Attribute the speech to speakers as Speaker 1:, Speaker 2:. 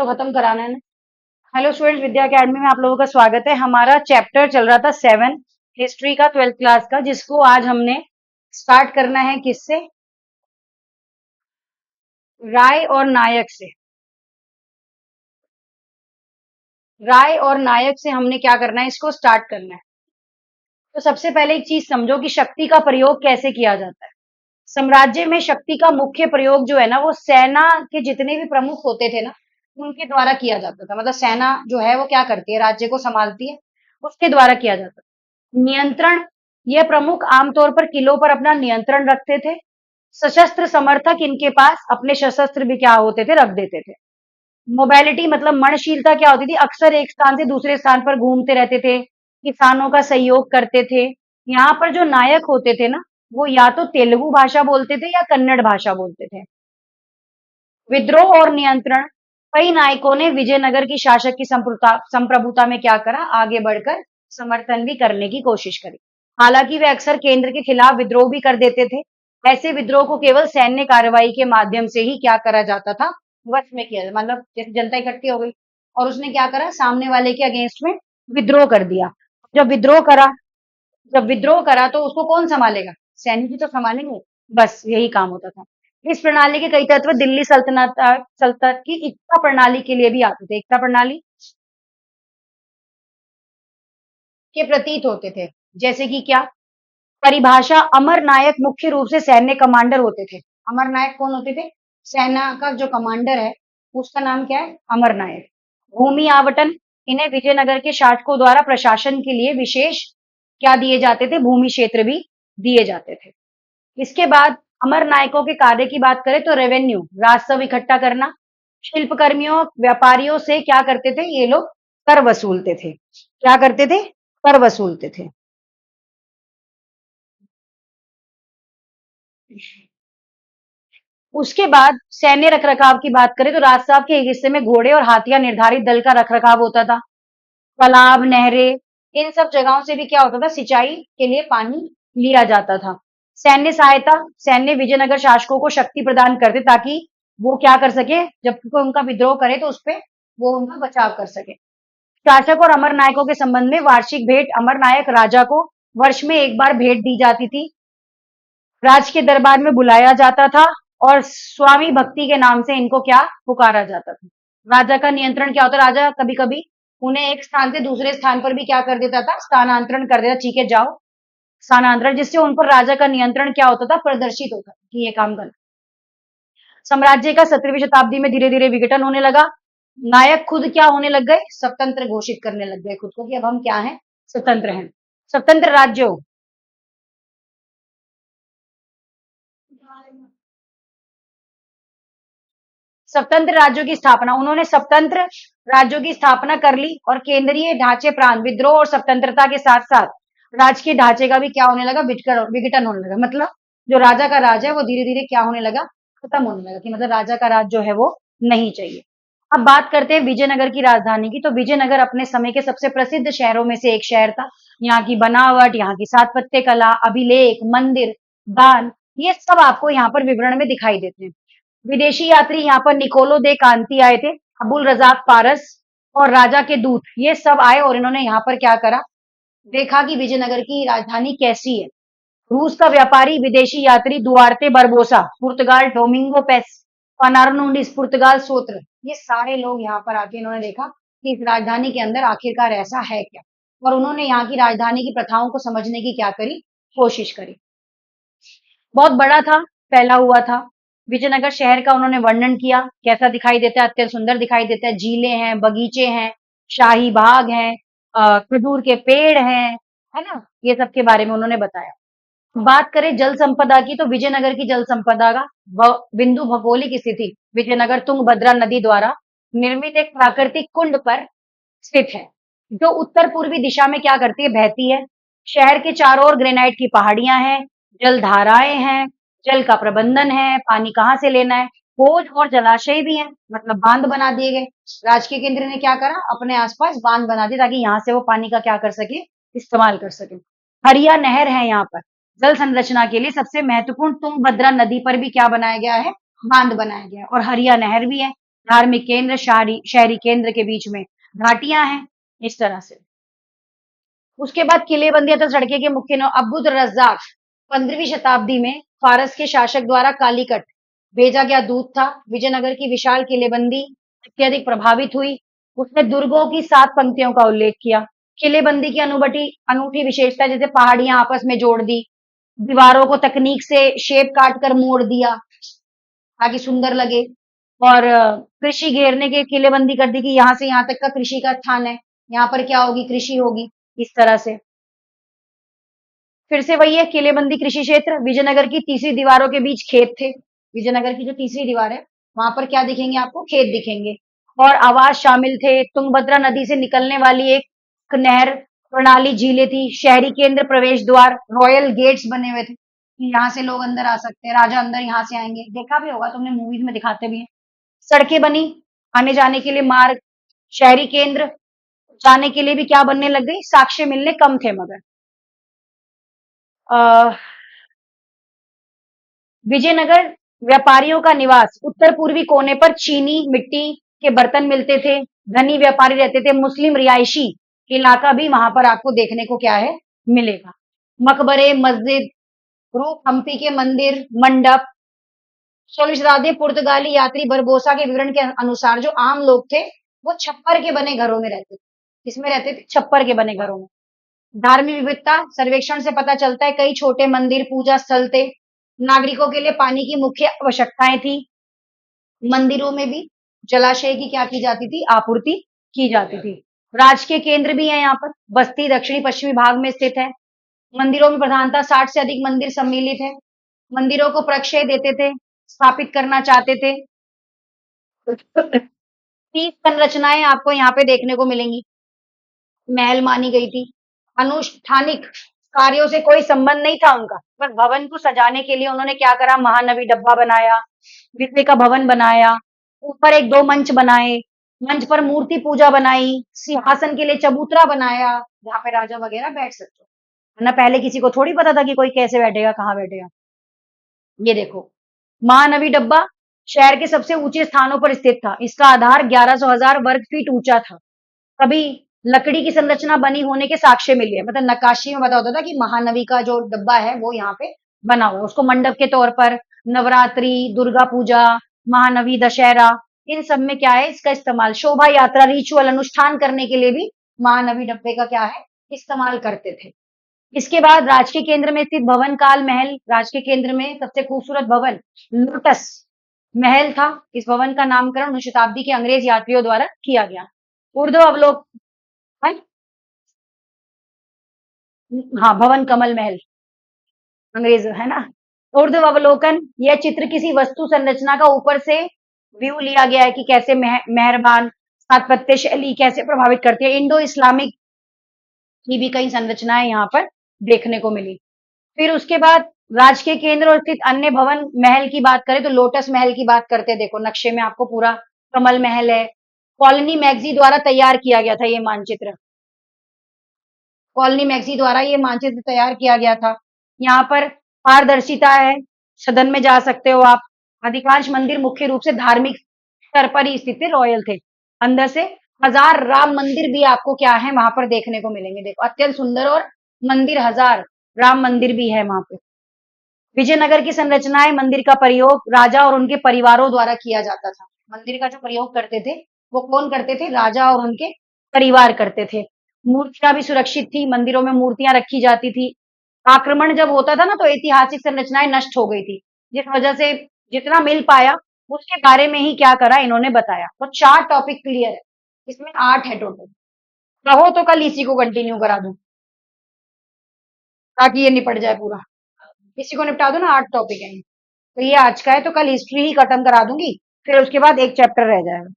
Speaker 1: तो खत्म कराना है ना। हेलो स्टूडेंट्स, विद्या अकेडमी में आप लोगों का स्वागत है। हमारा चैप्टर चल रहा था 7 हिस्ट्री का 12th क्लास का, जिसको आज हमने स्टार्ट करना है किससे? राय और नायक से। राय और नायक से हमने क्या करना है, इसको स्टार्ट करना है। तो सबसे पहले एक चीज समझो कि शक्ति का प्रयोग कैसे किया जाता है। साम्राज्य में शक्ति का मुख्य प्रयोग जो है ना, वो सेना के जितने भी प्रमुख होते थे ना, उनके द्वारा किया जाता था। मतलब सेना जो है वो क्या करती है, राज्य को संभालती है, उसके द्वारा किया जाता था। नियंत्रण, ये प्रमुख आमतौर पर किलों पर अपना नियंत्रण रखते थे। सशस्त्र समर्थक इनके पास अपने सशस्त्र भी क्या होते थे, रख देते थे। मोबिलिटी मतलब मनशीलता क्या होती थी, अक्सर एक स्थान से दूसरे स्थान पर घूमते रहते थे, किसानों का सहयोग करते थे। यहाँ पर जो नायक होते थे ना, वो या तो तेलुगु भाषा बोलते थे या कन्नड़ भाषा बोलते थे। विद्रोह और नियंत्रण, कई नायकों ने विजयनगर की शासक की संप्रभुता में क्या करा, आगे बढ़कर समर्थन भी करने की कोशिश करी। हालांकि वे अक्सर केंद्र के खिलाफ विद्रोह भी कर देते थे। ऐसे विद्रोह को केवल सैन्य कार्रवाई के माध्यम से ही क्या करा जाता था, वश में किया जाता। मतलब जैसे जनता इकट्ठी हो गई और उसने क्या करा, सामने वाले के अगेंस्ट में विद्रोह कर दिया। जब विद्रोह करा जब विद्रोह करा तो उसको कौन संभालेगा, सैनिक ही तो संभालेंगे। बस यही काम होता था। इस प्रणाली के कई तत्व दिल्ली सल्तनत की एकता प्रणाली के लिए भी आते थे। एकता प्रणाली के प्रतीत होते थे। जैसे कि क्या, परिभाषा, अमर नायक मुख्य रूप से सैन्य कमांडर होते थे। अमर नायक कौन होते थे? सेना का जो कमांडर है उसका नाम क्या है, अमर नायक। भूमि आवंटन, इन्हें विजयनगर के शासकों द्वारा प्रशासन के लिए विशेष क्या दिए जाते थे, भूमि क्षेत्र भी दिए जाते थे। इसके बाद अमर नायकों के कार्य की बात करें तो रेवेन्यू, राजस्व इकट्ठा करना। शिल्प कर्मियों, व्यापारियों से क्या करते थे ये लोग, कर वसूलते थे। क्या करते थे, कर वसूलते थे। उसके बाद सैन्य रखरखाव की बात करें तो राजसाहब के एक हिस्से में घोड़े और हाथियां निर्धारित दल का रखरखाव होता था। तालाब, नहरें, इन सब जगहों से भी क्या होता था, सिंचाई के लिए पानी लिया जाता था। सैन्य सहायता, सैन्य विजयनगर शासकों को शक्ति प्रदान करते ताकि वो क्या कर सके, जब कोई उनका विद्रोह करे तो उस पे वो उनका बचाव कर सके। शासक और अमर नायकों के संबंध में वार्षिक भेंट, अमर नायक राजा को वर्ष में एक बार भेंट दी जाती थी। राज के दरबार में बुलाया जाता था और स्वामी भक्ति के नाम से इनको क्या पुकारा जाता था। राजा का नियंत्रण क्या होता, राजा कभी कभी उन्हें एक स्थान से दूसरे स्थान पर भी क्या कर देता था, स्थानांतरण कर देता, ठीक है जाओ स्थानांतरण, जिससे उन पर राजा का नियंत्रण क्या होता था, प्रदर्शित होता था कि ये काम करना। साम्राज्य का 17वीं शताब्दी में धीरे धीरे विघटन होने लगा। नायक खुद क्या होने लग गए, स्वतंत्र घोषित करने लग गए खुद को कि अब हम क्या हैं, स्वतंत्र हैं। स्वतंत्र राज्यों, स्वतंत्र राज्यों की स्थापना, उन्होंने स्वतंत्र राज्यों की स्थापना कर ली और केंद्रीय ढांचे प्रांत, विद्रोह और स्वतंत्रता के साथ साथ राजकीय ढांचे का भी क्या होने लगा, विघटन होने लगा। मतलब जो राजा का राज है वो धीरे धीरे क्या होने लगा, खत्म होने लगा, कि मतलब राजा का राज जो है वो नहीं चाहिए। अब बात करते हैं विजयनगर की राजधानी की। तो विजयनगर अपने समय के सबसे प्रसिद्ध शहरों में से एक शहर था। यहाँ की बनावट, यहाँ की सात पत्ते कला, अभिलेख, मंदिर, दान, ये सब आपको यहाँ पर विवरण में दिखाई देते हैं। विदेशी यात्री यहाँ पर निकोलो दे कांति आए थे, अबुल रजाक पारस और राजा के दूत, ये सब आए और इन्होंने यहाँ पर क्या करा, देखा कि विजयनगर की राजधानी कैसी है। रूस का व्यापारी विदेशी यात्री दुआर्ते बरबोसा, पुर्तगाल डोमिंगो पेस, फर्नांडीज पुर्तगाल सोत्र, ये सारे लोग यहाँ पर आके इन्होंने देखा कि इस राजधानी के अंदर आखिरकार ऐसा है क्या, और उन्होंने यहाँ की राजधानी की प्रथाओं को समझने की क्या करी, कोशिश करी। बहुत बड़ा था, फैला हुआ था। विजयनगर शहर का उन्होंने वर्णन किया, कैसा दिखाई देता है, अत्यंत सुंदर दिखाई देता है। झीलें हैं, बगीचे हैं, शाही बाग हैं, खजूर के पेड़ हैं, है ना, ये सब के बारे में उन्होंने बताया। बात करें जल संपदा की तो विजयनगर की जल संपदा का बिंदु भौगोलिक स्थिति, विजयनगर तुंगभद्रा नदी द्वारा निर्मित एक प्राकृतिक कुंड पर स्थित है, जो उत्तर पूर्वी दिशा में क्या करती है, बहती है। शहर के चारों ओर ग्रेनाइट की पहाड़ियां हैं, जल धाराएं हैं, जल का प्रबंधन है, पानी कहाँ से लेना है, खोज और जलाशय भी हैं, मतलब बांध बना दिए गए। राजकीय केंद्र ने क्या करा, अपने आसपास बांध बना दिए ताकि यहाँ से वो पानी का क्या कर सके, इस्तेमाल कर सके। हरिया नहर है यहाँ पर, जल संरचना के लिए सबसे महत्वपूर्ण तुंगभद्रा नदी पर भी क्या बनाया गया है, बांध बनाया गया है, और हरिया नहर भी है। धार्मिक केंद्र, शहरी शहरी केंद्र के बीच में घाटियां हैं, इस तरह से। उसके बाद किलेबंदी अथवा सड़के के मुख्य नाम अब्दुल रज्जाक 15वीं शताब्दी में फारस के शासक द्वारा कालीकट भेजा गया दूत था। विजयनगर की विशाल किलेबंदी अत्यधिक प्रभावित हुई। उसने दुर्गों की 7 पंक्तियों का उल्लेख किया। किलेबंदी की अनुबटी अनूठी विशेषता जैसे पहाड़ियां आपस में जोड़ दी, दीवारों को तकनीक से शेप काट कर मोड़ दिया ताकि सुंदर लगे, और कृषि घेरने के किलेबंदी कर दी कि यहाँ से यहाँ तक का कृषि का स्थान है, यहाँ पर क्या होगी, कृषि होगी, इस तरह से। फिर से वही है, किलेबंदी कृषि क्षेत्र। विजयनगर की तीसरी दीवारों के बीच खेत थे। विजयनगर की जो तीसरी दीवार है वहां पर क्या दिखेंगे आपको, खेत दिखेंगे, और आवास शामिल थे। तुंगभद्रा नदी से निकलने वाली एक नहर प्रणाली, झीलें थी। शहरी केंद्र, प्रवेश द्वार, रॉयल गेट्स बने हुए थे कि यहाँ से लोग अंदर आ सकते हैं, राजा अंदर यहाँ से आएंगे, देखा भी होगा तुमने, मूवीज में दिखाते भी हैं। सड़कें बनी, आने जाने के लिए मार्ग। शहरी केंद्र जाने के लिए भी क्या बनने लग गई, साक्ष्य मिलने कम थे मगर। अ, विजयनगर व्यापारियों का निवास, उत्तर पूर्वी कोने पर चीनी मिट्टी के बर्तन मिलते थे। धनी व्यापारी रहते थे। मुस्लिम रिहायशी इलाका भी वहां पर आपको देखने को क्या है, मिलेगा। मकबरे, मस्जिद, रूप हम्पी के मंदिर, मंडप। 16वीं शताब्दी पुर्तगाली यात्री बरबोसा के विवरण के अनुसार जो आम लोग थे वो छप्पर के बने घरों में रहते थे। किसमें रहते थे, छप्पर के बने घरों में। धार्मिक विविधता सर्वेक्षण से पता चलता है, कई छोटे मंदिर, पूजा स्थल थे। नागरिकों के लिए पानी की मुख्य आवश्यकताएं थी। मंदिरों में भी जलाशय की क्या की जाती थी, आपूर्ति की जाती थी। राजकीय केंद्र भी है यहाँ पर। बस्ती दक्षिणी पश्चिमी भाग में स्थित है। मंदिरों में प्रधानता 60 से अधिक मंदिर सम्मिलित है। मंदिरों को प्रक्षय देते थे, स्थापित करना चाहते थे। 30 संरचनाएं आपको यहाँ पे देखने को मिलेंगी। महल मानी गई थी। अनुष्ठानिक कार्यों से कोई संबंध नहीं था उनका, बस भवन को सजाने के लिए उन्होंने क्या करा, महानवी डब्बा बनाया, विद्य का भवन बनाया, ऊपर एक दो मंच बनाए, मंच पर मूर्ति पूजा बनाई, सिंहासन के लिए चबूतरा बनाया जहाँ पे राजा वगैरह बैठ सकते। वरना पहले किसी को थोड़ी पता था कि कोई कैसे बैठेगा, कहाँ बैठेगा। ये देखो, महानवी डब्बा शहर के सबसे ऊंचे स्थानों पर स्थित था। इसका आधार 1100 वर्ग फीट ऊंचा था। कभी लकड़ी की संरचना बनी होने के साक्ष्य मिले हैं, मतलब नक्काशी में बता होता था कि महानवी का जो डब्बा है वो यहाँ पे बना हुआ, उसको मंडप के तौर पर नवरात्रि, दुर्गा पूजा, महानवी, दशहरा, इन सब में क्या है इसका इस्तेमाल। शोभा यात्रा, रिचुअल, अनुष्ठान करने के लिए भी महानवी डब्बे का क्या है, इस्तेमाल करते थे। इसके बाद राजकीय केंद्र में स्थित भवन काल महल। राजकीय केंद्र में सबसे खूबसूरत भवन लोटस महल था। इस भवन का नामकरण 19वीं शताब्दी के अंग्रेज यात्रियों द्वारा किया गया। उर्दू अवलोकन, हाँ, भवन कमल महल अंग्रेज है ना। उर्दू अवलोकन, यह चित्र किसी वस्तु संरचना का ऊपर से व्यू लिया गया है कि कैसे मेहरबान स्थापत्य शैली कैसे प्रभावित करती है। इंडो इस्लामिक की भी कई संरचनाएं यहाँ पर देखने को मिली। फिर उसके बाद राजकीय केंद्र और स्थित अन्य भवन महल की बात करें तो लोटस महल की बात करते हैं। देखो नक्शे में आपको पूरा कमल महल है। कॉलोनी मैगजी द्वारा तैयार किया गया था ये मानचित्र। कॉलोनी मैगजी द्वारा ये मानचित्र तैयार किया गया था। यहाँ पर पारदर्शिता है, सदन में जा सकते हो आप। अधिकांश मंदिर मुख्य रूप से धार्मिक स्तर पर ही स्थित थे, रॉयल थे। अंदर से 1000 राम मंदिर भी आपको क्या है वहां पर देखने को मिलेंगे। देखो अत्यंत सुंदर, और मंदिर 1000 राम मंदिर भी है वहां पे। विजयनगर की संरचनाएं, मंदिर का प्रयोग राजा और उनके परिवारों द्वारा किया जाता था। मंदिर का जो प्रयोग करते थे वो कौन करते थे, राजा और उनके परिवार करते थे। मूर्तियां भी सुरक्षित थी, मंदिरों में मूर्तियां रखी जाती थी। आक्रमण जब होता था ना तो ऐतिहासिक संरचनाएं नष्ट हो गई थी, जिस वजह से जितना मिल पाया उसके बारे में ही क्या करा इन्होंने बताया। तो 4 टॉपिक क्लियर है, इसमें 8 है टोटल। कहो तो कल इसी को कंटिन्यू करा दूं ताकि ये निपट जाए पूरा। इसी को निपटा दो ना, 8 टॉपिक है। तो ये आज का है, तो कल हिस्ट्री ही खत्म करा दूंगी, फिर उसके बाद एक चैप्टर रह जाएगा।